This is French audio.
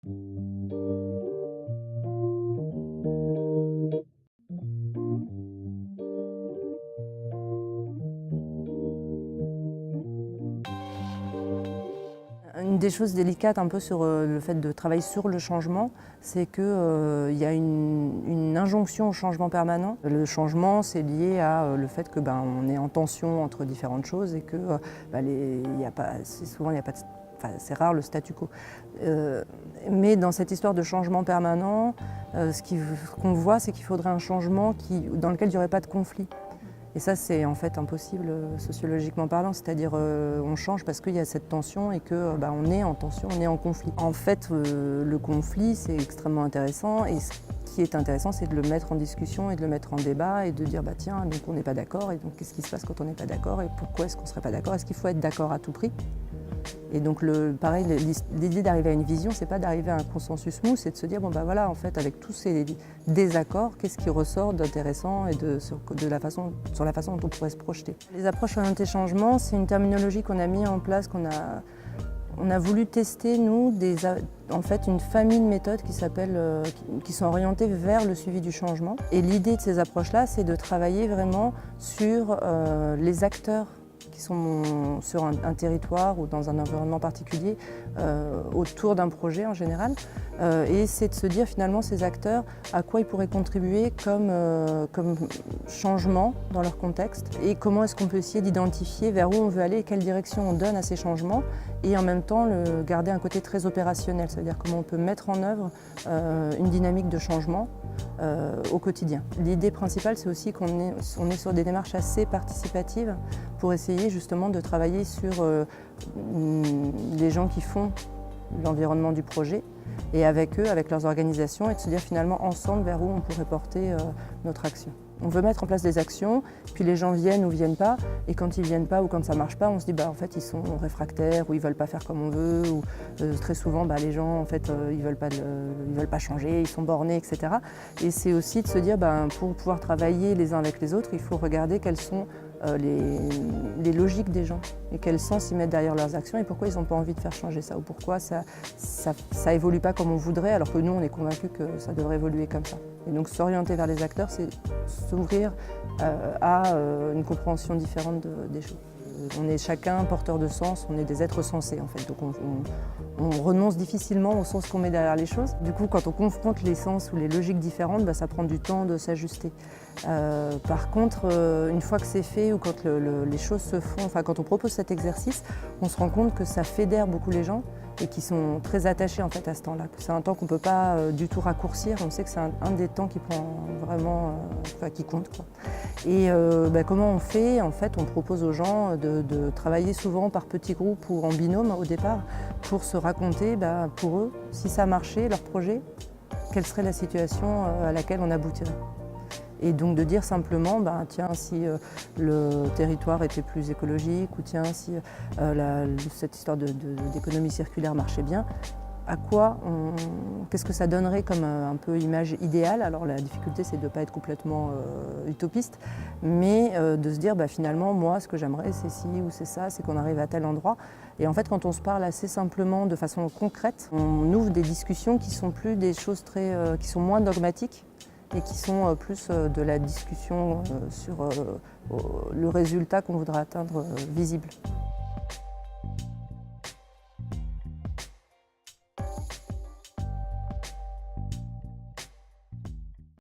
Une des choses délicates un peu sur le fait de travailler sur le changement, c'est qu'il y a une injonction au changement permanent. Le changement, c'est lié à le fait que on est en tension entre différentes choses et que souvent il y a pas c'est rare le statu quo. Mais dans cette histoire de changement permanent, qu'on voit, c'est qu'il faudrait un changement dans lequel il n'y aurait pas de conflit. Et ça, c'est en fait impossible sociologiquement parlant, c'est-à-dire on change parce qu'il y a cette tension et qu'on est en tension, on est en conflit. En fait, le conflit, c'est extrêmement intéressant et ce qui est intéressant, c'est de le mettre en discussion et de le mettre en débat et de dire tiens, donc on n'est pas d'accord et donc qu'est-ce qui se passe quand on n'est pas d'accord et pourquoi est-ce qu'on ne serait pas d'accord? Est-ce qu'il faut être d'accord à tout prix? Et donc pareil, l'idée d'arriver à une vision, c'est pas d'arriver à un consensus mou, c'est de se dire voilà, en fait, avec tous ces désaccords, qu'est-ce qui ressort d'intéressant et sur la façon dont on pourrait se projeter. Les approches orientées changement, c'est une terminologie qu'on a mis en place, on a voulu tester, nous, en fait, une famille de méthodes qui sont orientées vers le suivi du changement. Et l'idée de ces approches-là, c'est de travailler vraiment sur les acteurs qui sont sur un territoire ou dans un environnement particulier autour d'un projet en général. Et c'est de se dire finalement ces acteurs à quoi ils pourraient contribuer comme changement dans leur contexte et comment est-ce qu'on peut essayer d'identifier vers où on veut aller et quelle direction on donne à ces changements et en même temps garder un côté très opérationnel, c'est-à-dire comment on peut mettre en œuvre une dynamique de changement au quotidien. L'idée principale, c'est aussi qu'on est sur des démarches assez participatives pour essayer justement de travailler sur les gens qui font l'environnement du projet et avec eux, avec leurs organisations et de se dire finalement ensemble vers où on pourrait porter notre action. On veut mettre en place des actions, puis les gens viennent ou viennent pas, et quand ils viennent pas ou quand ça marche pas, on se dit en fait ils sont réfractaires ou ils veulent pas faire comme on veut, ou très souvent les gens en fait ils veulent pas changer, ils sont bornés, etc. Et c'est aussi de se dire pour pouvoir travailler les uns avec les autres, il faut regarder quelles sont les logiques des gens et quel sens ils mettent derrière leurs actions et pourquoi ils n'ont pas envie de faire changer ça ou pourquoi ça évolue pas comme on voudrait alors que nous on est convaincus que ça devrait évoluer comme ça. Et donc s'orienter vers les acteurs, c'est s'ouvrir à une compréhension différente des choses. On est chacun porteur de sens, on est des êtres sensés en fait, donc on renonce difficilement au sens qu'on met derrière les choses. Du coup, quand on confronte les sens ou les logiques différentes, ça prend du temps de s'ajuster. Par contre, une fois que c'est fait ou quand les choses se font, quand on propose cet exercice, on se rend compte que ça fédère beaucoup les gens et qui sont très attachés en fait à ce temps-là. C'est un temps qu'on ne peut pas du tout raccourcir, on sait que c'est un des temps qui prend vraiment, qui compte, quoi. Et comment on fait? En fait, on propose aux gens de travailler souvent par petits groupes ou en binôme au départ pour se raconter, pour eux, si ça marchait, leur projet, quelle serait la situation à laquelle on aboutirait. Et donc de dire simplement, tiens, si le territoire était plus écologique, ou tiens, si cette histoire d'économie circulaire marchait bien, qu'est-ce que ça donnerait comme un peu image idéale? Alors la difficulté, c'est de ne pas être complètement utopiste, mais de se dire, finalement, moi, ce que j'aimerais, c'est ci ou c'est ça, c'est qu'on arrive à tel endroit. Et en fait, quand on se parle assez simplement, de façon concrète, on ouvre des discussions qui sont plus des choses qui sont moins dogmatiques, et qui sont plus de la discussion sur le résultat qu'on voudra atteindre visible.